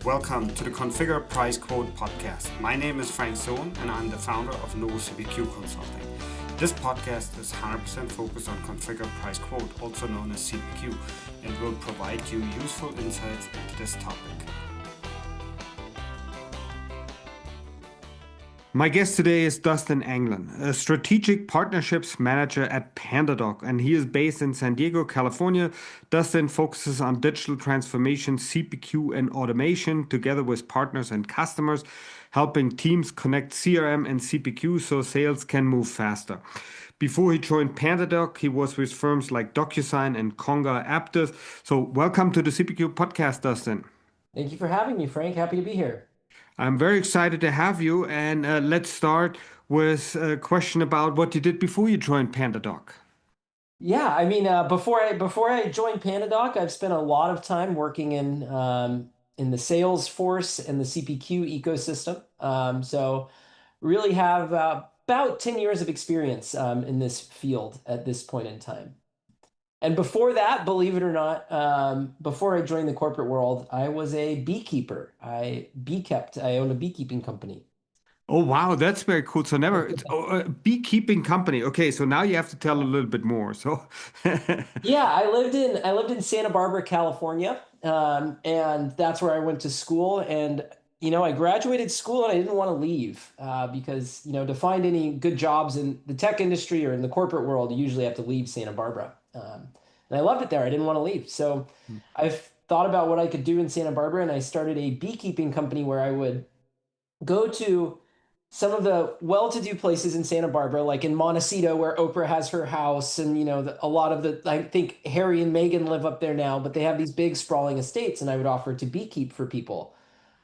Welcome to the Configure Price Quote Podcast. My name is Frank Sohn and I'm the founder of CPQ Consulting. This podcast is 100% focused on Configure Price Quote, also known as CPQ, and will provide you useful insights into this topic. My guest today is Dustin Anglen, a strategic partnerships manager at PandaDoc, and he is based in San Diego, California. Dustin focuses on digital transformation, CPQ, and automation together with partners and customers, helping teams connect CRM and CPQ so sales can move faster. Before he joined PandaDoc, he was with firms like DocuSign and Conga Aptiv. So welcome to the CPQ podcast, Dustin. Thank you for having me, Frank. Happy to be here. I'm very excited to have you, and let's start with a question about what you did before you joined PandaDoc. Yeah, before I joined PandaDoc, I've spent a lot of time working in the Salesforce and the CPQ ecosystem. So really have about 10 years of experience in this field at this point in time. And before that, believe it or not, before I joined the corporate world, I was a beekeeper. I owned a beekeeping company. Oh, wow, that's very cool. So it's a beekeeping company. Okay, so now you have to tell a little bit more. So Yeah, I lived in Santa Barbara, California, and that's where I went to school. And I graduated school and I didn't want to leave because to find any good jobs in the tech industry or in the corporate world, you usually have to leave Santa Barbara. And I loved it there. I didn't want to leave. So I've thought about what I could do in Santa Barbara, and I started a beekeeping company where I would go to some of the well-to-do places in Santa Barbara, like in Montecito, where Oprah has her house, and a lot of I think Harry and Meghan live up there now, but they have these big sprawling estates, and I would offer to beekeep for people.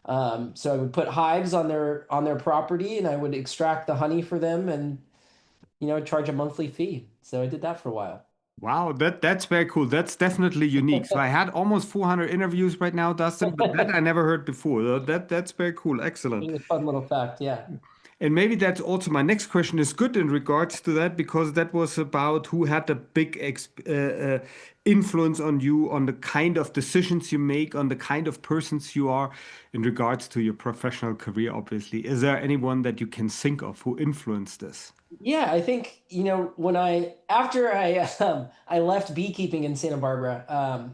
So I would put hives on their property, and I would extract the honey for them, and charge a monthly fee. So I did that for a while. wow, that's very cool. That's definitely unique. So I had almost 400 interviews right now, Dustin, but that I never heard before. That's very cool. Excellent. A fun little fact, yeah. And maybe that's also my next question is good in regards to that, because that was about who had a big influence on you, on the kind of decisions you make, on the kind of persons you are in regards to your professional career, obviously. Is there anyone that you can think of who influenced this? Yeah, I think, after I left beekeeping in Santa Barbara,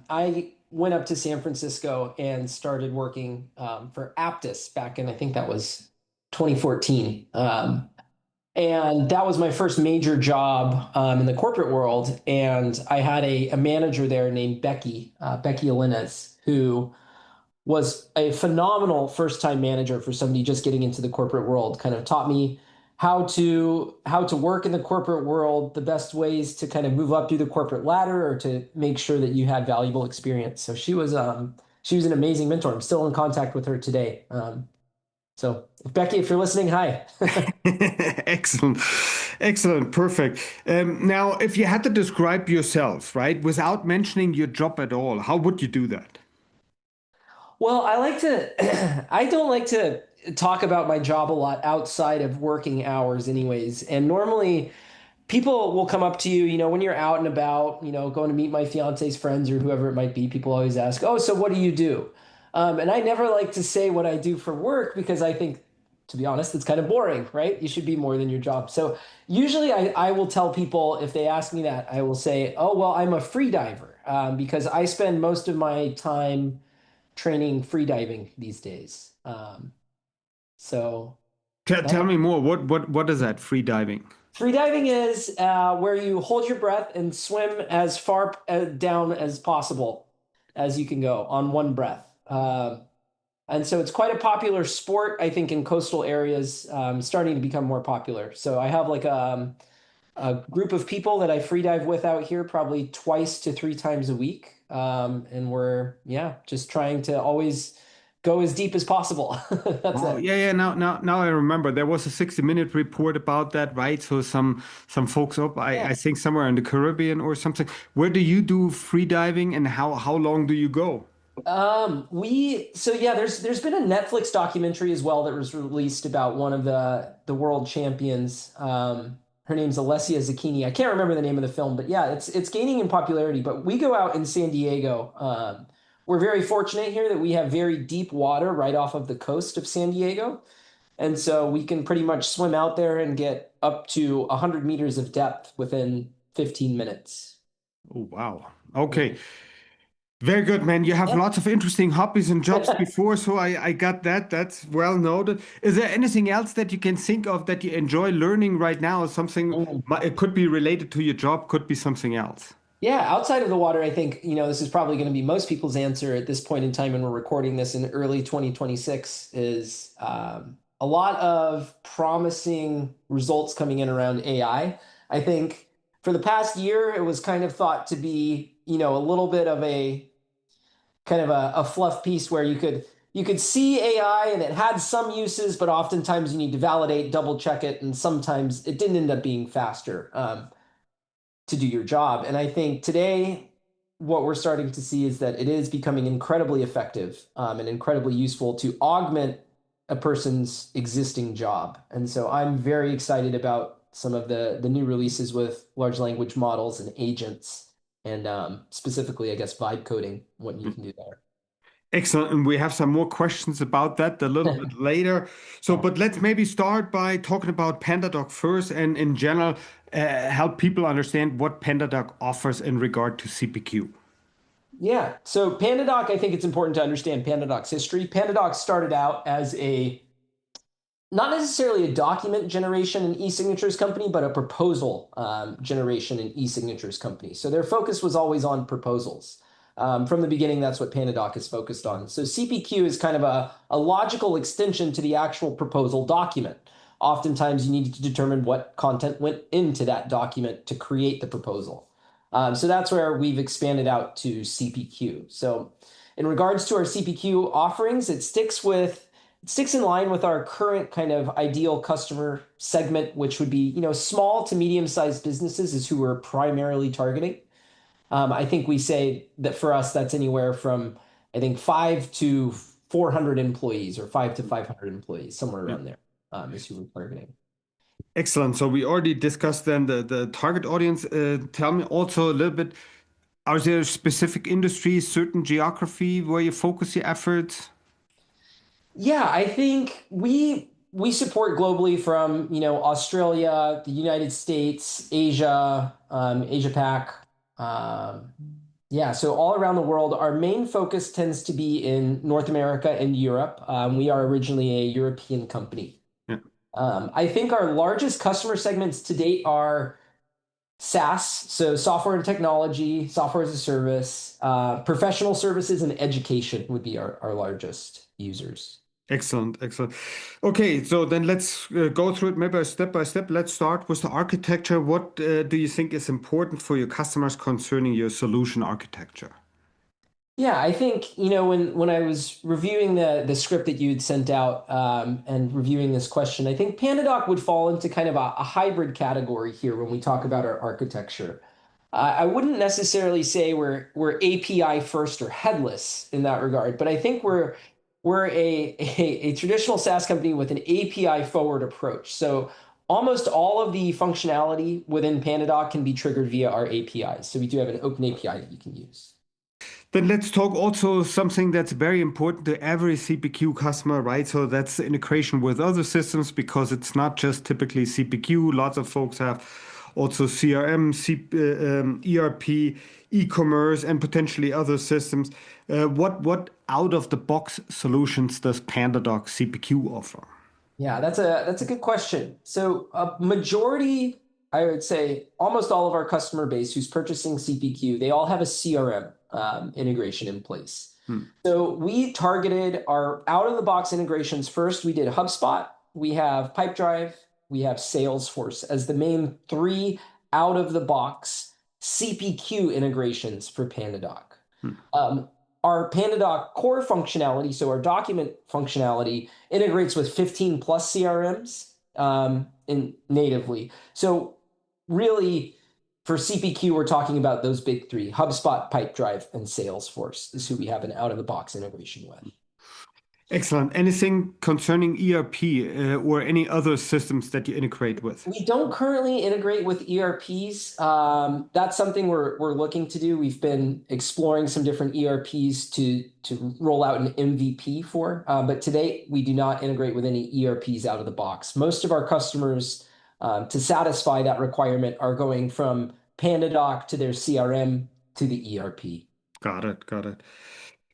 I went up to San Francisco and started working for Aptis back in, I think that was 2014. And that was my first major job in the corporate world. And I had a manager there named Becky Alines, who was a phenomenal first-time manager for somebody just getting into the corporate world. Kind of taught me how to work in the corporate world, the best ways to kind of move up through the corporate ladder, or to make sure that you had valuable experience. So she was an amazing mentor. I'm still in contact with her today. So Becky, if you're listening, hi. Excellent. Excellent. Perfect. Now, if you had to describe yourself, right, without mentioning your job at all, how would you do that? Well, I don't like to talk about my job a lot outside of working hours anyways. And normally people will come up to you, when you're out and about, going to meet my fiance's friends or whoever it might be. People always ask, oh, so what do you do? And I never like to say what I do for work because I think, to be honest, it's kind of boring, right? You should be more than your job. So usually I will tell people, if they ask me that, I will say, oh, well, I'm a free diver because I spend most of my time training free diving these days. So Tell me more. What is that, free diving? Free diving is where you hold your breath and swim as far down as possible as you can go on one breath. And so it's quite a popular sport, I think, in coastal areas, starting to become more popular. So I have like a group of people that I free dive with out here probably 2 to 3 times a week. And we're, just trying to always go as deep as possible. That's it. Yeah. Now I remember there was a 60-minute report about that, right? So some folks up, I think somewhere in the Caribbean or something. Where do you do free diving, and how long do you go? There's been a Netflix documentary as well that was released about one of the world champions. Her name's Alessia Zecchini. I can't remember the name of the film, but yeah, it's gaining in popularity. But we go out in San Diego we're very fortunate here that we have very deep water right off of the coast of San Diego. And so we can pretty much swim out there and get up to 100 meters of depth within 15 minutes. Oh, wow. Okay. Very good, man. You have lots of interesting hobbies and jobs before, so I got that. That's well noted. Is there anything else that you can think of that you enjoy learning right now? Or something, it could be related to your job, could be something else. Yeah, outside of the water, I think, this is probably going to be most people's answer at this point in time, and we're recording this in early 2026, is a lot of promising results coming in around AI. I think for the past year, it was kind of thought to be, a little bit of a kind of a fluff piece where you could see AI and it had some uses, but oftentimes you need to validate, double check it, and sometimes it didn't end up being faster. To do your job. And I think today, what we're starting to see is that it is becoming incredibly effective and incredibly useful to augment a person's existing job. And so I'm very excited about some of the new releases with large language models and agents, and specifically, I guess, vibe coding, what you can do there. Excellent. And we have some more questions about that a little bit later. So, but let's maybe start by talking about PandaDoc first and in general, help people understand what PandaDoc offers in regard to CPQ. Yeah. So PandaDoc, I think it's important to understand PandaDoc's history. PandaDoc started out as not necessarily a document generation and e-signatures company, but a proposal generation and e-signatures company. So their focus was always on proposals. From the beginning, that's what PandaDoc is focused on. So CPQ is kind of a logical extension to the actual proposal document. Oftentimes, you need to determine what content went into that document to create the proposal. So that's where we've expanded out to CPQ. So in regards to our CPQ offerings, it sticks in line with our current kind of ideal customer segment, which would be, small to medium-sized businesses is who we're primarily targeting. I think we say that for us, that's anywhere from, I think, 5 to 400 employees or 5 to 500 employees, somewhere around there is who we're targeting. Excellent. So we already discussed then the target audience. Tell me also a little bit, are there specific industries, certain geography where you focus your efforts? Yeah, I think we support globally from, Australia, the United States, Asia, Asia Pac. Yeah, so all around the world, our main focus tends to be in North America and Europe. We are originally a European company. Yeah. I think our largest customer segments to date are SaaS, so software and technology, software as a service, professional services, and education would be our largest users. Excellent, excellent. Okay, so then let's go through it maybe step by step. Let's start with the architecture. What do you think is important for your customers concerning your solution architecture? Yeah, I think, when I was reviewing the script that you had sent out and reviewing this question, I think PandaDoc would fall into kind of a hybrid category here when we talk about our architecture. I wouldn't necessarily say we're API first or headless in that regard, but I think we're a traditional SaaS company with an API forward approach. So almost all of the functionality within PandaDoc can be triggered via our APIs. So we do have an open API that you can use. Then let's talk also something that's very important to every CPQ customer, right? So that's the integration with other systems, because it's not just typically CPQ. Lots of folks have also CRM, ERP, e-commerce, and potentially other systems. What out of the box solutions does PandaDoc CPQ offer? Yeah, that's a good question. So a majority, I would say almost all of our customer base who's purchasing CPQ, they all have a CRM integration in place. So we targeted our out-of-the-box integrations first. We did HubSpot, we have Pipedrive, we have Salesforce as the main 3 out-of-the-box CPQ integrations for PandaDoc. Our PandaDoc core functionality, so our document functionality, integrates with 15 plus CRMs natively. So really, for CPQ, we're talking about those big 3, HubSpot, Pipedrive, and Salesforce is who we have an out-of-the-box integration with. Excellent. Anything concerning ERP or any other systems that you integrate with? We don't currently integrate with ERPs. That's something we're looking to do. We've been exploring some different ERPs to roll out an MVP for, but to date we do not integrate with any ERPs out of the box. Most of our customers, to satisfy that requirement, are going from PandaDoc to their CRM to the ERP. Got it. Got it.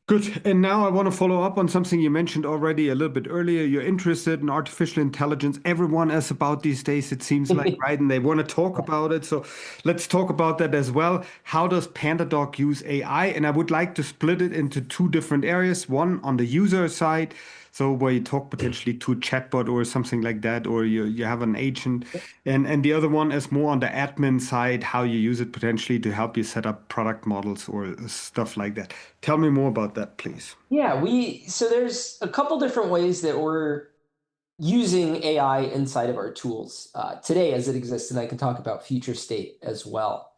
Good. And now I want to follow up on something you mentioned already a little bit earlier. You're interested in artificial intelligence. Everyone is about these days, it seems like, right? And they want to talk about it. So let's talk about that as well. How does PandaDoc use AI? And I would like to split it into two different areas. One on the user side, so where you talk potentially to a chatbot or something like that, or you have an agent. And the other one is more on the admin side, how you use it potentially to help you set up product models or stuff like that. Tell me more about that, please. Yeah, so there's a couple different ways that we're using AI inside of our tools today as it exists, and I can talk about future state as well.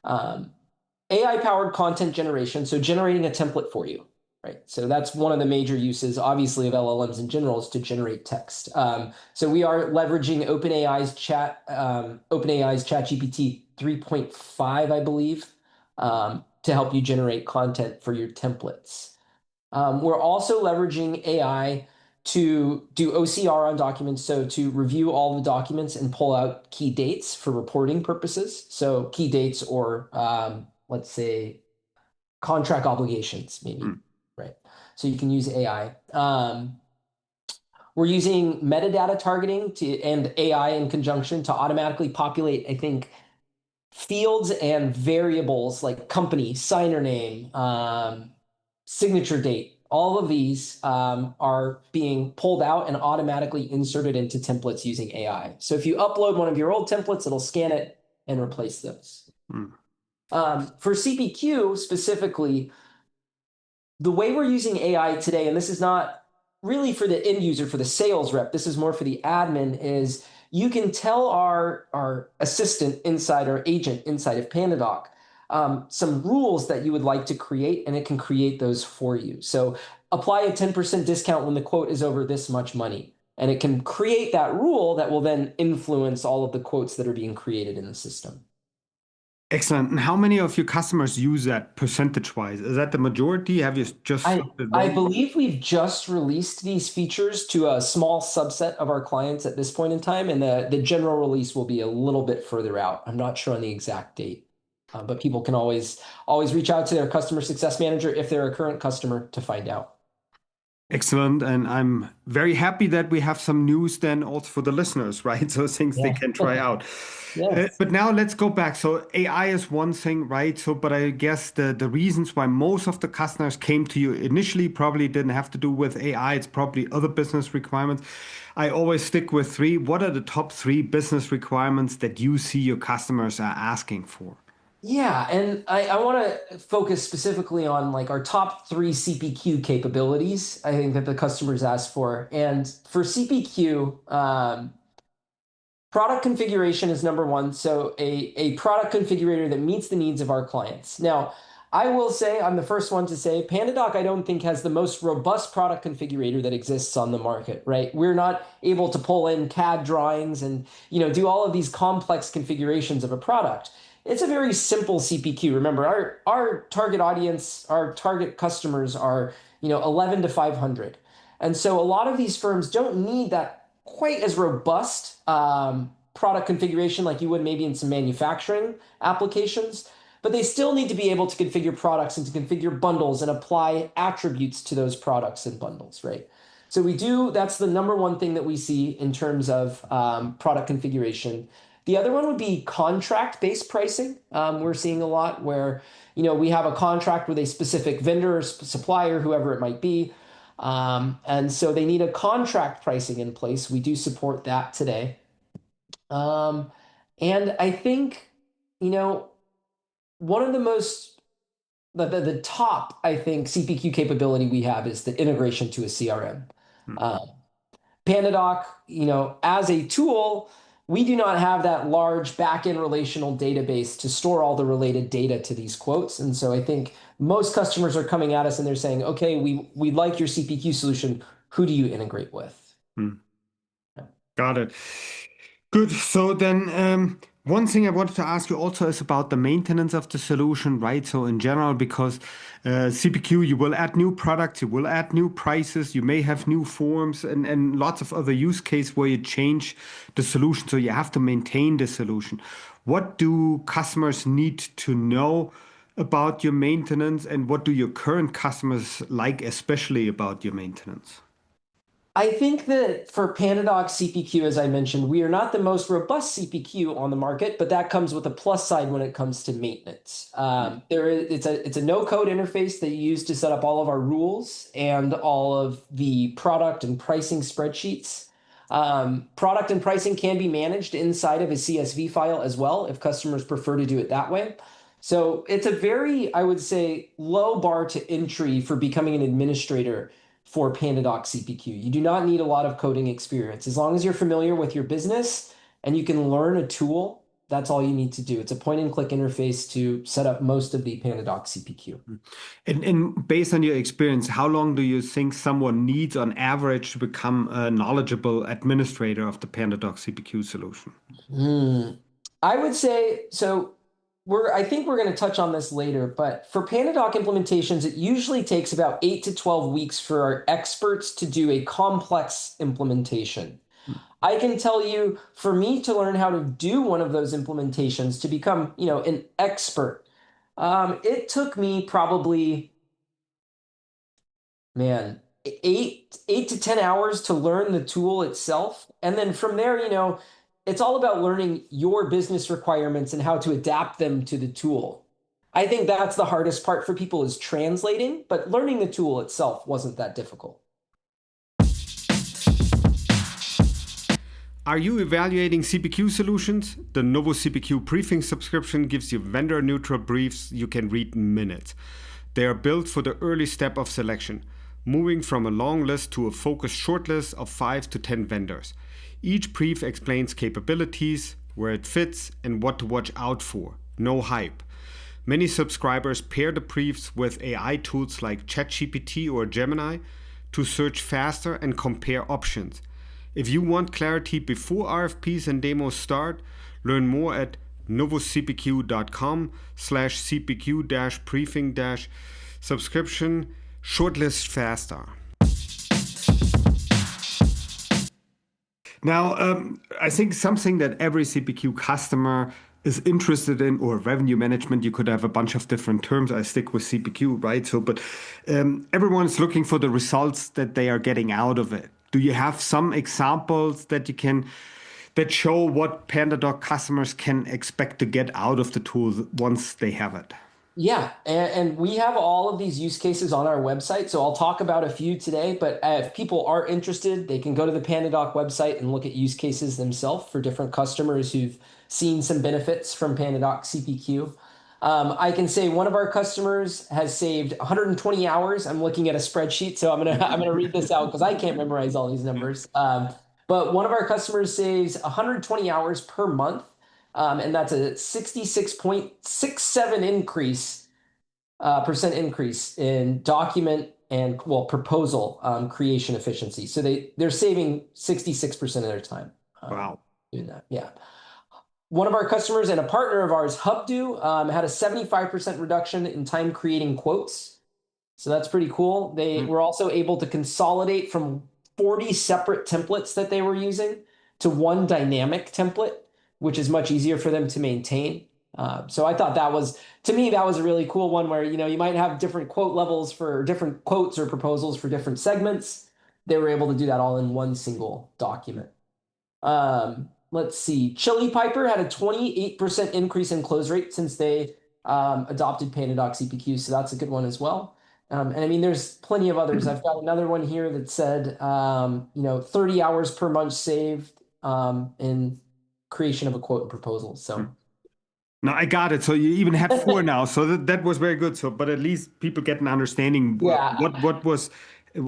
AI-powered content generation, so generating a template for you, right? So that's one of the major uses, obviously, of LLMs in general is to generate text. So we are leveraging OpenAI's ChatGPT 3.5, I believe, to help you generate content for your templates. We're also leveraging AI to do OCR on documents, so to review all the documents and pull out key dates for reporting purposes. So key dates or let's say contract obligations, maybe, right? So you can use AI. We're using metadata targeting and AI in conjunction to automatically populate, I think, fields and variables like company, signer name, signature date. All of these are being pulled out and automatically inserted into templates using AI. So if you upload one of your old templates, it'll scan it and replace those. For CPQ specifically, the way we're using AI today, and this is not really for the end user, for the sales rep, this is more for the admin, is you can tell our assistant inside, our agent inside of PandaDoc, some rules that you would like to create, and it can create those for you. So apply a 10% discount when the quote is over this much money. And it can create that rule that will then influence all of the quotes that are being created in the system. Excellent. And how many of your customers use that percentage-wise? Is that the majority? Have you just I believe we've just released these features to a small subset of our clients at this point in time, and the general release will be a little bit further out. I'm not sure on the exact date, but people can always reach out to their customer success manager if they're a current customer to find out. Excellent. And I'm very happy that we have some news then also for the listeners, right? So things they can try out. Yes. But now let's go back. So AI is one thing, right? So, but I guess the reasons why most of the customers came to you initially probably didn't have to do with AI. It's probably other business requirements. I always stick with three. What are the top three business requirements that you see your customers are asking for? Yeah, and I want to focus specifically on like our top three CPQ capabilities, I think that the customers ask for. And for CPQ, product configuration is number one. So a product configurator that meets the needs of our clients. Now, I will say, I'm the first one to say, PandaDoc, I don't think has the most robust product configurator that exists on the market, right? We're not able to pull in CAD drawings and, do all of these complex configurations of a product. It's a very simple CPQ. Remember, our target audience, our target customers are, 11 to 500. And so a lot of these firms don't need that quite as robust product configuration like you would maybe in some manufacturing applications, but they still need to be able to configure products and to configure bundles and apply attributes to those products and bundles, right? So that's the number one thing that we see in terms of product configuration. The other one would be contract-based pricing. We're seeing a lot where, we have a contract with a specific vendor or supplier, whoever it might be. And so they need a contract pricing in place. We do support that today. And I think, one of the top, I think, CPQ capability we have is the integration to a CRM. PandaDoc, as a tool, we do not have that large back-end relational database to store all the related data to these quotes. And so I think most customers are coming at us and they're saying, okay, we like your CPQ solution. who do you integrate with? Hmm. Yeah. Got it. Good. So then, one thing I wanted to ask you also is about the maintenance of the solution, right? So in general, because CPQ, you will add new products, you will add new prices, you may have new forms and lots of other use cases where you change the solution. So you have to maintain the solution. What do customers need to know about your maintenance, and what do your current customers like, especially about your maintenance? I think that for PandaDoc CPQ, as I mentioned, we are not the most robust CPQ on the market, but that comes with a plus side when it comes to maintenance. It's a no-code interface that you use to set up all of our rules and all of the product and pricing spreadsheets. Product and pricing can be managed inside of a CSV file as well if customers prefer to do it that way. So it's a very, I would say, low bar to entry for becoming an administrator for PandaDoc CPQ. You do not need a lot of coding experience. As long as you're familiar with your business and you can learn a tool, that's all you need to do. It's a point and click interface to set up most of the PandaDoc CPQ. And based on your experience, how long do you think someone needs on average to become a knowledgeable administrator of the PandaDoc CPQ solution? I would say so. I think we're going to touch on this later, but for PandaDoc implementations, it usually takes about 8 to 12 weeks for our experts to do a complex implementation. I can tell you, for me to learn how to do one of those implementations, to become, an expert, it took me probably, man, eight to 10 hours to learn the tool itself. And then from there, it's all about learning your business requirements and how to adapt them to the tool. I think that's the hardest part for people is translating, but learning the tool itself wasn't that difficult. Are you evaluating CPQ solutions? The Novo CPQ briefing subscription gives you vendor-neutral briefs you can read in minutes. They are built for the early step of selection, moving from a long list to a focused short list of 5 to 10 vendors. Each brief explains capabilities, where it fits, and what to watch out for. No hype. Many subscribers pair the briefs with AI tools like ChatGPT or Gemini to search faster and compare options. If you want clarity before RFPs and demos start, learn more at novocpq.com/cpq-briefing-subscription. Shortlist faster. Now, I think something that every CPQ customer is interested in, or revenue management, you could have a bunch of different terms. I stick with CPQ, right? But everyone is looking for the results that they are getting out of it. Do you have some examples that show what PandaDoc customers can expect to get out of the tools once they have it? Yeah, and we have all of these use cases on our website, so I'll talk about a few today, but if people are interested, they can go to the PandaDoc website and look at use cases themselves for different customers who've seen some benefits from PandaDoc CPQ. I can say one of our customers has saved 120 hours. I'm looking at a spreadsheet, so I'm gonna read this out because I can't memorize all these numbers. But one of our customers saves 120 hours per month. And that's a 66.67 percent increase in document and proposal creation efficiency. So they're saving 66% of their time. Wow. Doing that. Yeah. One of our customers and a partner of ours, Hubdo, had a 75% reduction in time creating quotes. So that's pretty cool. They were also able to consolidate from 40 separate templates that they were using to one dynamic template, which is much easier for them to maintain. So I thought that was a really cool one where, you might have different quote levels for different quotes or proposals for different segments. They were able to do that all in one single document. Let's see. Chili Piper had a 28% increase in close rate since they adopted PandaDoc CPQ. So that's a good one as well. And I mean, there's plenty of others. I've got another one here that said, 30 hours per month saved in creation of a quote and proposal. So no, I got it. So you even had 4 now. So that was very good. So, but at least people get an understanding what was,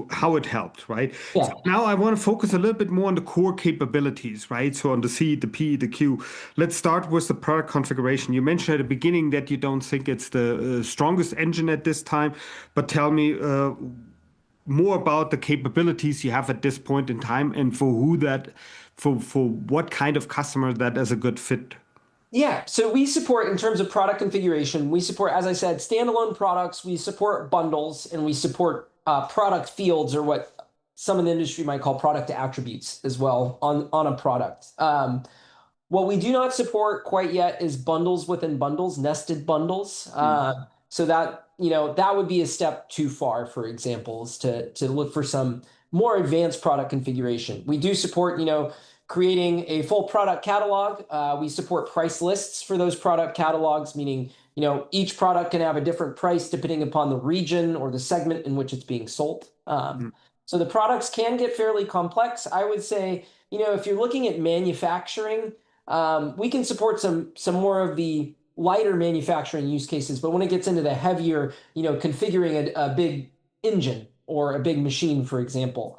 how it helped, right? Yeah. So now I want to focus a little bit more on the core capabilities, right? So on the C, the P, the Q. Let's start with the product configuration. You mentioned at the beginning that you don't think it's the strongest engine at this time, but tell me, more about the capabilities you have at this point in time and for what kind of customer that is a good fit. Yeah, so we support in terms of product configuration, we support, as I said, standalone products, we support bundles, and we support product fields or what some in the industry might call product attributes as well on a product. What we do not support quite yet is bundles within bundles, nested bundles. So that, that would be a step too far, for example, is to look for some more advanced product configuration. We do support, creating a full product catalog. We support price lists for those product catalogs, meaning, each product can have a different price depending upon the region or the segment in which it's being sold. So the products can get fairly complex. I would say, if you're looking at manufacturing, we can support some more of the lighter manufacturing use cases, but when it gets into the heavier, configuring a big engine or a big machine, for example,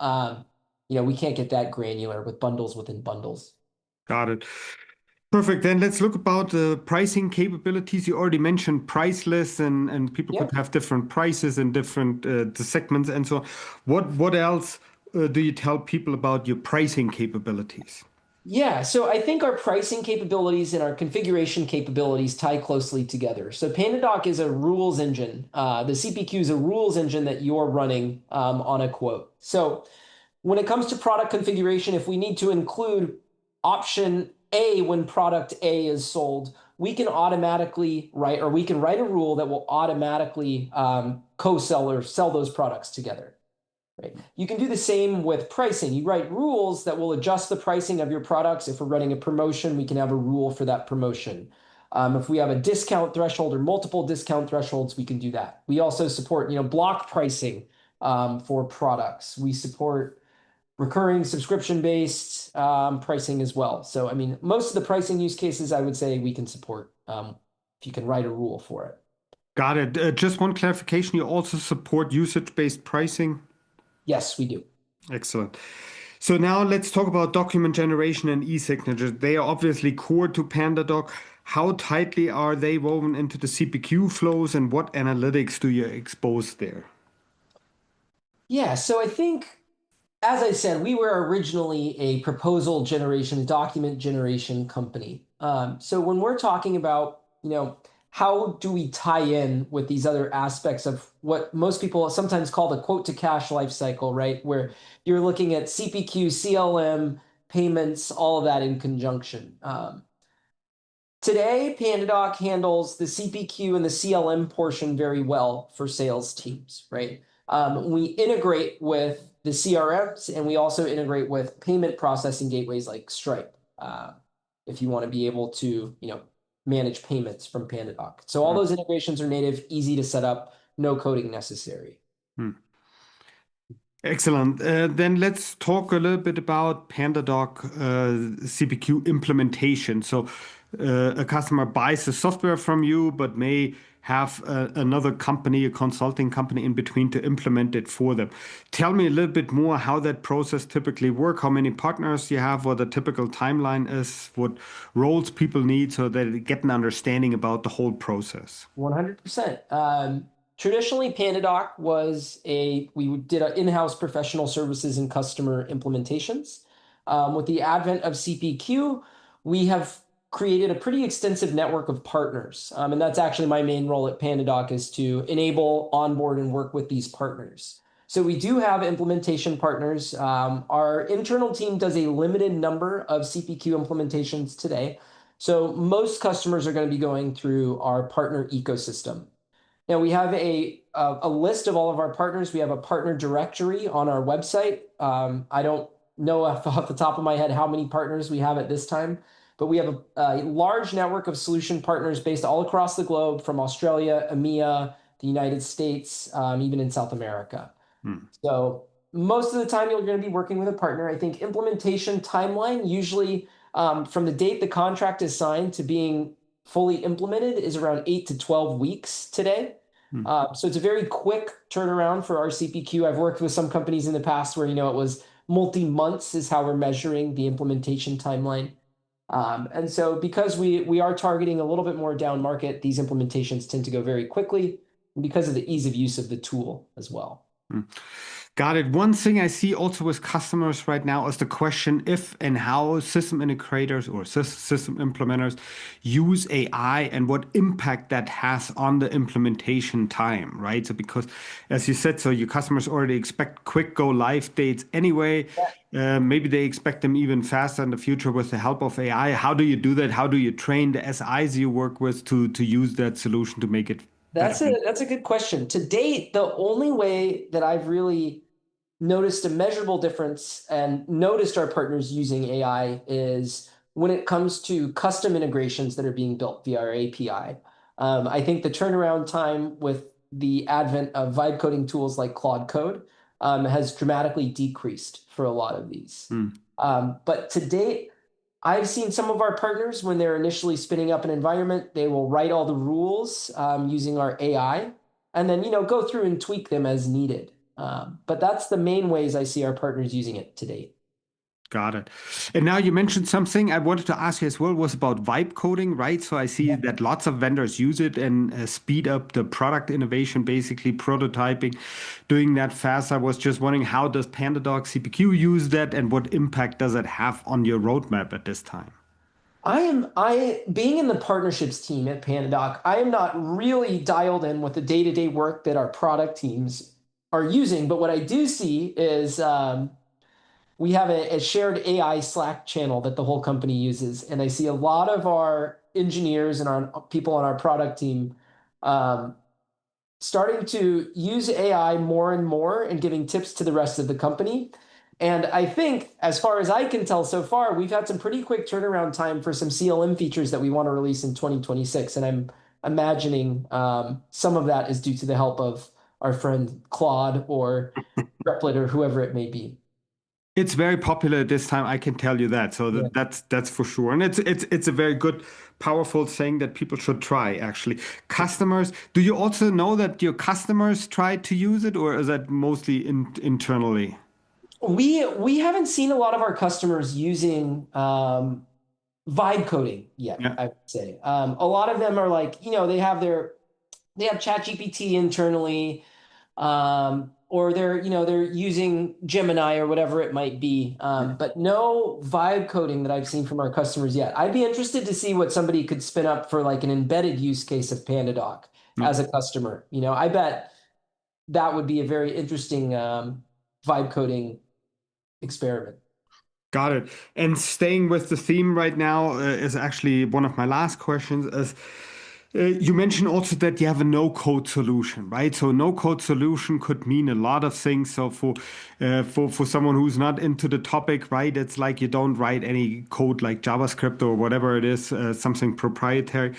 we can't get that granular with bundles within bundles. Got it. Perfect. Then let's look about the pricing capabilities. You already mentioned price lists and people Yeah. could have different prices in different the segments and so on. What else do you tell people about your pricing capabilities? Yeah, so I think our pricing capabilities and our configuration capabilities tie closely together. So PandaDoc is a rules engine. The CPQ is a rules engine that you're running on a quote. So when it comes to product configuration, if we need to include option A when product A is sold, we can automatically write, or we can write a rule that will automatically co-sell or sell those products together. Right. You can do the same with pricing. You write rules that will adjust the pricing of your products. If we're running a promotion, we can have a rule for that promotion. If we have a discount threshold or multiple discount thresholds, we can do that. We also support, block pricing for products. We support recurring subscription-based pricing as well. So, I mean, most of the pricing use cases, I would say we can support if you can write a rule for it. Got it. Just one clarification. You also support usage-based pricing? Yes, we do. Excellent. So now let's talk about document generation and e-signatures. They are obviously core to PandaDoc. How tightly are they woven into the CPQ flows and what analytics do you expose there? Yeah, so I think, as I said, we were originally a proposal generation, document generation company. So when we're talking about, how do we tie in with these other aspects of what most people sometimes call the quote to cash lifecycle, right? Where you're looking at CPQ, CLM, payments, all of that in conjunction. Today, PandaDoc handles the CPQ and the CLM portion very well for sales teams, right? We integrate with the CRMs and we also integrate with payment processing gateways like Stripe, if you want to be able to, manage payments from PandaDoc. So all those integrations are native, easy to set up, no coding necessary. Excellent. Then let's talk a little bit about PandaDoc CPQ implementation. So a customer buys the software from you, but may have another company, a consulting company in between to implement it for them. Tell me a little bit more how that process typically works, how many partners you have, what the typical timeline is, what roles people need so that they get an understanding about the whole process. 100%. Traditionally, PandaDoc we did in-house professional services and customer implementations. With the advent of CPQ, we have created a pretty extensive network of partners. And that's actually my main role at PandaDoc is to enable, onboard, and work with these partners. So we do have implementation partners. Our internal team does a limited number of CPQ implementations today. So most customers are going to be going through our partner ecosystem. Now we have a list of all of our partners. We have a partner directory on our website. I don't know off the top of my head how many partners we have at this time, but we have a large network of solution partners based all across the globe from Australia, EMEA, the United States, even in South America. So most of the time you're going to be working with a partner. I think implementation timeline, usually from the date the contract is signed to being fully implemented is around 8 to 12 weeks today. So it's a very quick turnaround for our CPQ. I've worked with some companies in the past where, it was multi-months is how we're measuring the implementation timeline. And so because we are targeting a little bit more down market, these implementations tend to go very quickly because of the ease of use of the tool as well. Mm. Got it. One thing I see also with customers right now is the question if and how system integrators or system implementers use AI and what impact that has on the implementation time, right? So because, as you said, so your customers already expect quick go live dates anyway. Maybe they expect them even faster in the future with the help of AI. How do you do that? How do you train the SIs you work with to use that solution to make it better? That's a good question. To date, the only way that I've really noticed a measurable difference and noticed our partners using AI is when it comes to custom integrations that are being built via our API. I think the turnaround time with the advent of vibe coding tools like Claude Code has dramatically decreased for a lot of these. Hmm. But to date, I've seen some of our partners when they're initially spinning up an environment, they will write all the rules using our AI, and then go through and tweak them as needed. But that's the main ways I see our partners using it to date. Got it. And now you mentioned something I wanted to ask you as well was about vibe coding, right? So I see Yeah. that lots of vendors use it and speed up the product innovation, basically prototyping, doing that fast. I was just wondering how does PandaDoc CPQ use that and what impact does it have on your roadmap at this time? I being in the partnerships team at PandaDoc, I am not really dialed in with the day-to-day work that our product teams are using. But what I do see is we have a shared AI Slack channel that the whole company uses, and I see a lot of our engineers and our people on our product team um, starting to use AI more and more and giving tips to the rest of the company. And I think, as far as I can tell so far, we've had some pretty quick turnaround time for some CLM features that we want to release in 2026. And I'm imagining some of that is due to the help of our friend Claude or Replit or whoever it may be. It's very popular at this time, I can tell you that. So Yeah. that's for sure. And it's a very good, powerful thing that people should try, actually. Customers, do you also know that your customers try to use it, or is that mostly internally? We haven't seen a lot of our customers using vibe coding yet, Yeah. I would say. A lot of them are like, they have ChatGPT internally, or they're using Gemini or whatever it might be. But no vibe coding that I've seen from our customers yet. I'd be interested to see what somebody could spin up for like an embedded use case of PandaDoc No. as a customer. I bet that would be a very interesting vibe coding experiment. Got it. And staying with the theme right now is actually one of my last questions. Is you mentioned also that you have a no-code solution, right? So no-code solution could mean a lot of things. So for someone who's not into the topic, right, it's like you don't write any code like JavaScript or whatever it is, something proprietary,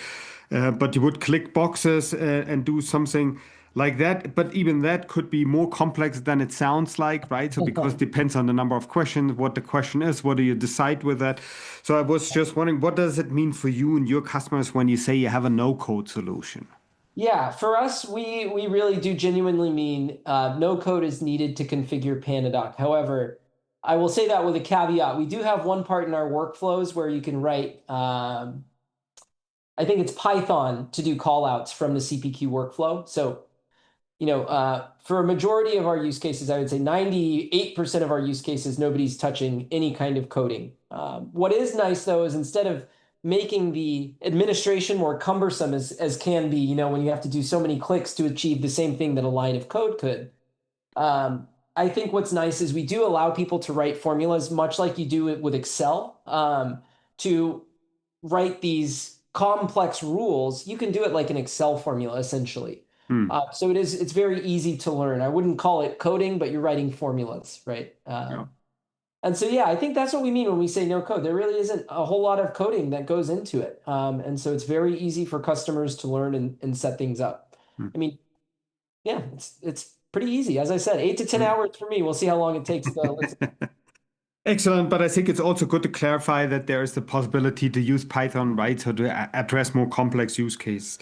but you would click boxes and do something like that. But even that could be more complex than it sounds like, right? So because it depends on the number of questions, what the question is, what do you decide with that? So I was just wondering, what does it mean for you and your customers when you say you have a no-code solution? Yeah, for us, we really do genuinely mean no code is needed to configure PandaDoc. However, I will say that with a caveat. We do have one part in our workflows where you can write, I think it's Python to do callouts from the CPQ workflow. So, for a majority of our use cases, I would say 98% of our use cases, nobody's touching any kind of coding. What is nice though is instead of making the administration more cumbersome as can be, when you have to do so many clicks to achieve the same thing that a line of code could. I think what's nice is we do allow people to write formulas, much like you do it with Excel, to write these complex rules. You can do it like an Excel formula, essentially. Hmm. So it's very easy to learn. I wouldn't call it coding, but you're writing formulas, right? Yeah. And so, yeah, I think that's what we mean when we say no code. There really isn't a whole lot of coding that goes into it. And so it's very easy for customers to learn and set things up. Hmm. I mean, yeah, it's pretty easy. As I said, 8 to 10 hours for me. We'll see how long it takes to listen. Excellent, but I think it's also good to clarify that there is the possibility to use Python, right? So to address more complex use cases.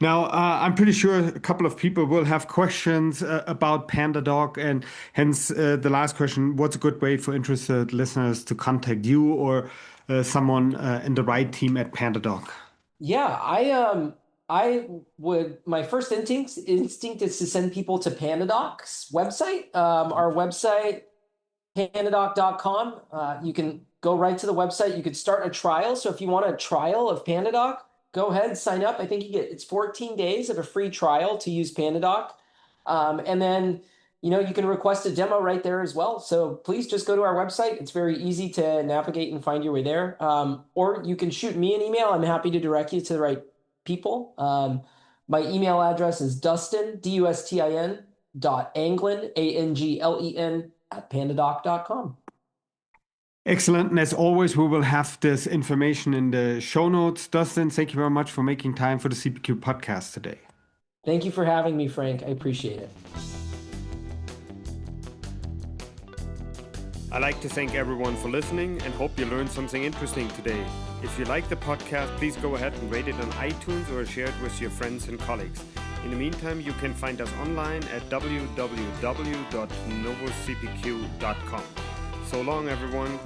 Now, I'm pretty sure a couple of people will have questions about PandaDoc, and hence the last question: what's a good way for interested listeners to contact you or someone in the right team at PandaDoc? Yeah, my first instinct is to send people to PandaDoc's website. Our website, PandaDoc.com. You can go right to the website. You could start a trial. So if you want a trial of PandaDoc, go ahead, sign up. I think it's 14 days of a free trial to use PandaDoc. And then, you can request a demo right there as well. So please just go to our website. It's very easy to navigate and find your way there. Or you can shoot me an email. I'm happy to direct you to the right people. My email address is Dustin, Dustin, .Anglen, Anglen, @pandadoc.com. Excellent. And as always, we will have this information in the show notes. Dustin, thank you very much for making time for the CPQ podcast today. Thank you for having me, Frank. I appreciate it. I'd like to thank everyone for listening and hope you learned something interesting today. If you like the podcast, please go ahead and rate it on iTunes or share it with your friends and colleagues. In the meantime, you can find us online at www.novocpq.com. So long, everyone.